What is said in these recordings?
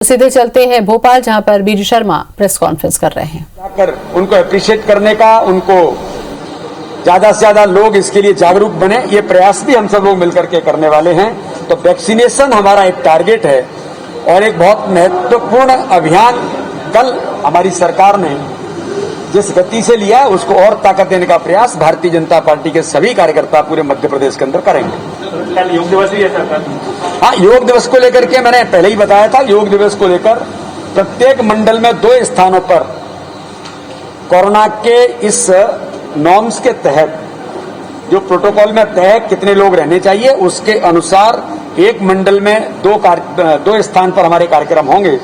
सीधे चलते हैं भोपाल, जहां पर बीडी शर्मा प्रेस कॉन्फ्रेंस कर रहे हैं। जाकर उनको अप्रिशिएट करने का, उनको ज्यादा से ज्यादा लोग इसके लिए जागरूक बने, ये प्रयास भी हम सब लोग मिलकर के करने वाले हैं। तो वैक्सीनेशन हमारा एक टारगेट है और एक बहुत महत्वपूर्ण अभियान कल हमारी सरकार ने जिस गति से लिया है उसको और ताकत देने का प्रयास भारतीय जनता पार्टी के सभी कार्यकर्ता पूरे मध्य प्रदेश के अंदर करेंगे। कल योग दिवस भी है सरकार। हाँ, योग दिवस को लेकर के मैंने पहले ही बताया था, योग दिवस को लेकर प्रत्येक मंडल में 2 स्थानों पर कोरोना के इस नॉर्म्स के तहत जो प्रोटोकॉल में तय है कितने लोग रहने चाहिए उसके अनुसार एक मंडल में 2 स्थान पर हमारे कार्यक्रम होंगे।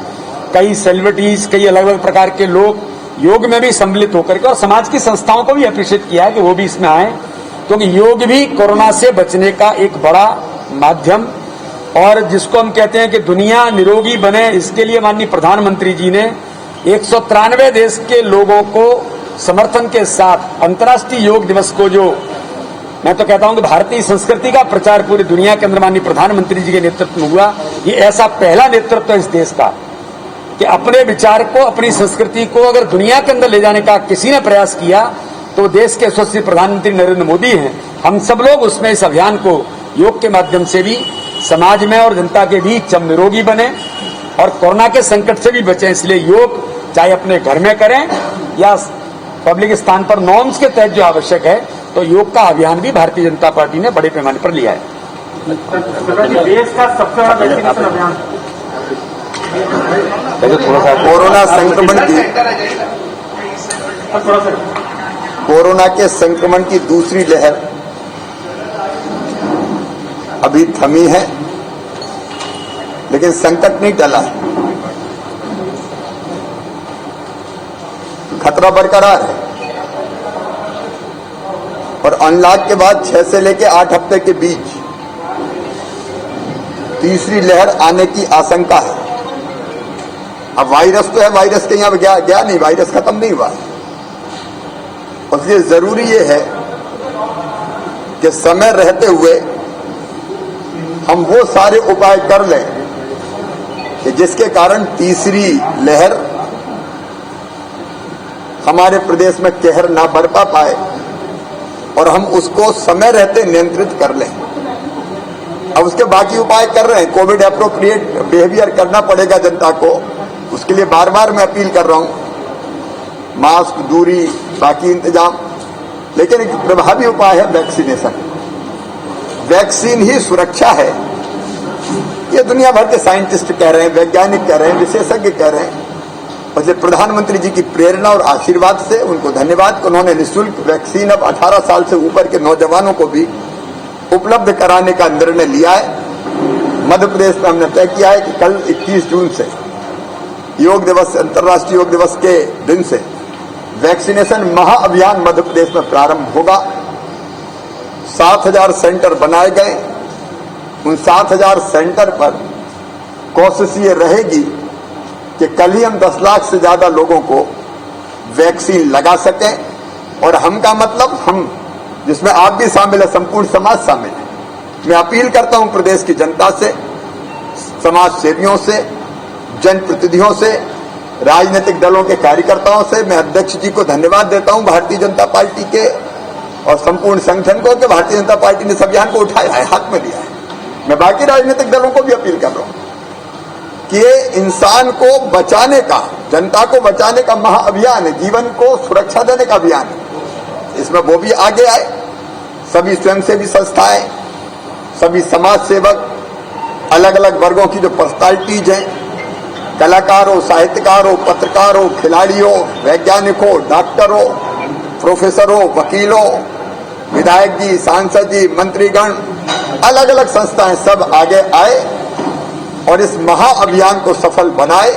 कई सेलिब्रिटीज, कई अलग अलग प्रकार के लोग योग में भी सम्मिलित होकर के और समाज की संस्थाओं को भी अप्रिशिएट किया है कि वो भी इसमें आए, क्योंकि योग भी कोरोना से बचने का एक बड़ा माध्यम और जिसको हम कहते हैं कि दुनिया निरोगी बने, इसके लिए माननीय प्रधानमंत्री जी ने 193 देश के लोगों को समर्थन के साथ अंतर्राष्ट्रीय योग दिवस को, जो मैं तो कहता हूं कि भारतीय संस्कृति का प्रचार पूरी दुनिया के अंदर माननीय प्रधानमंत्री जी के नेतृत्व में हुआ। ये ऐसा पहला नेतृत्व है इस देश का कि अपने विचार को, अपनी संस्कृति को अगर दुनिया के अंदर ले जाने का किसी ने प्रयास किया तो देश के यशस्वी प्रधानमंत्री नरेंद्र मोदी हैं। हम सब लोग उसमें इस अभियान को योग के माध्यम से भी समाज में और जनता के बीच हम निरोगी बने और कोरोना के संकट से भी बचें। इसलिए योग चाहे अपने घर में करें या पब्लिक स्थान पर नॉर्म्स के तहत जो आवश्यक है, तो योग का अभियान भी भारतीय जनता पार्टी ने बड़े पैमाने पर लिया है। देश का सबसे बड़ा वैक्सीनेशन अभियान कोरोना के संक्रमण की दूसरी लहर अभी थमी है, लेकिन संकट नहीं टला है। खतरा बरकरार है और अनलॉक के बाद 6 से लेकर 8 हफ्ते के बीच तीसरी लहर आने की आशंका है। अब वायरस तो है, वायरस के यहां गया नहीं, वायरस खत्म नहीं हुआ। इसलिए जरूरी ये है कि समय रहते हुए हम वो सारे उपाय कर लें कि जिसके कारण तीसरी लहर हमारे प्रदेश में कहर ना बरपा पाए और हम उसको समय रहते नियंत्रित कर लें। अब उसके बाकी उपाय कर रहे हैं। कोविड एप्रोप्रिएट बिहेवियर करना पड़ेगा जनता को, उसके लिए बार बार मैं अपील कर रहा हूं, मास्क, दूरी, बाकी इंतजाम। लेकिन एक प्रभावी उपाय है वैक्सीनेशन। वैक्सीन ही सुरक्षा है, ये दुनिया भर के साइंटिस्ट कह रहे हैं, वैज्ञानिक कह रहे हैं, विशेषज्ञ कह रहे हैं। और प्रधानमंत्री जी की प्रेरणा और आशीर्वाद से उनको धन्यवाद, उन्होंने निःशुल्क वैक्सीन अब 18 साल से ऊपर के नौजवानों को भी उपलब्ध कराने का निर्णय लिया है। मध्य प्रदेश में हमने तय किया है कि कल 21 जून से योग दिवस, अंतर्राष्ट्रीय योग दिवस के दिन से वैक्सीनेशन महाअभियान मध्य प्रदेश में प्रारंभ होगा। 7,000 सेंटर बनाए गए। उन 7,000 सेंटर पर कोशिश ये रहेगी कि कल ही हम 10 लाख से ज्यादा लोगों को वैक्सीन लगा सकें। और हम का मतलब हम, जिसमें आप भी शामिल है, संपूर्ण समाज शामिल है। मैं अपील करता हूं प्रदेश की जनता से, समाज सेवियों से, जनप्रतिनिधियों से, राजनीतिक दलों के कार्यकर्ताओं से। मैं अध्यक्ष जी को धन्यवाद देता हूं, भारतीय जनता पार्टी के और संपूर्ण संगठन को, कि भारतीय जनता पार्टी ने इस अभियान को उठाया है, हाथ में लिया है। मैं बाकी राजनीतिक दलों को भी अपील कर रहा हूं कि ये इंसान को बचाने का, जनता को बचाने का महाअभियान है, जीवन को सुरक्षा देने का अभियान है। इसमें वो भी आगे आए, सभी स्वयंसेवी संस्थाएं, सभी समाज सेवक, अलग अलग वर्गों की जो पर्सनालिटीज हैं, कलाकार हो, साहित्यकार हो, पत्रकार हो, खिलाड़ी हो, वैज्ञानिक हो, डॉक्टर हो, प्रोफेसर हो, वकील हो, विधायक जी, सांसद जी, मंत्रीगण, अलग अलग संस्थाएं सब आगे आए और इस महाअभियान को सफल बनाए,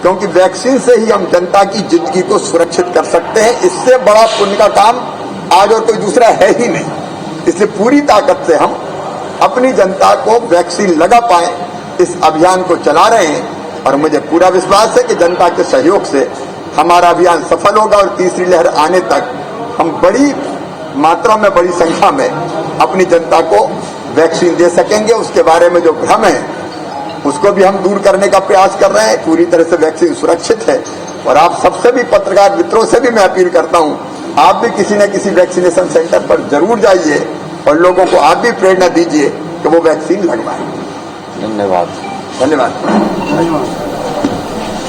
क्योंकि वैक्सीन से ही हम जनता की जिंदगी को सुरक्षित कर सकते हैं। इससे बड़ा पुण्य का काम आज और कोई दूसरा है ही नहीं। इसलिए पूरी ताकत से हम अपनी जनता को वैक्सीन लगा पाए, इस अभियान को चला रहे हैं। और मुझे पूरा विश्वास है कि जनता के सहयोग से हमारा अभियान सफल होगा और तीसरी लहर आने तक हम बड़ी मात्रा में, बड़ी संख्या में अपनी जनता को वैक्सीन दे सकेंगे। उसके बारे में जो भ्रम है उसको भी हम दूर करने का प्रयास कर रहे हैं। पूरी तरह से वैक्सीन सुरक्षित है और आप सबसे भी, पत्रकार मित्रों से भी मैं अपील करता हूं, आप भी किसी न किसी वैक्सीनेशन सेंटर पर जरूर जाइए और लोगों को आप भी प्रेरणा दीजिए कि वो वैक्सीन लगवाएं। धन्यवाद। धन्यवाद।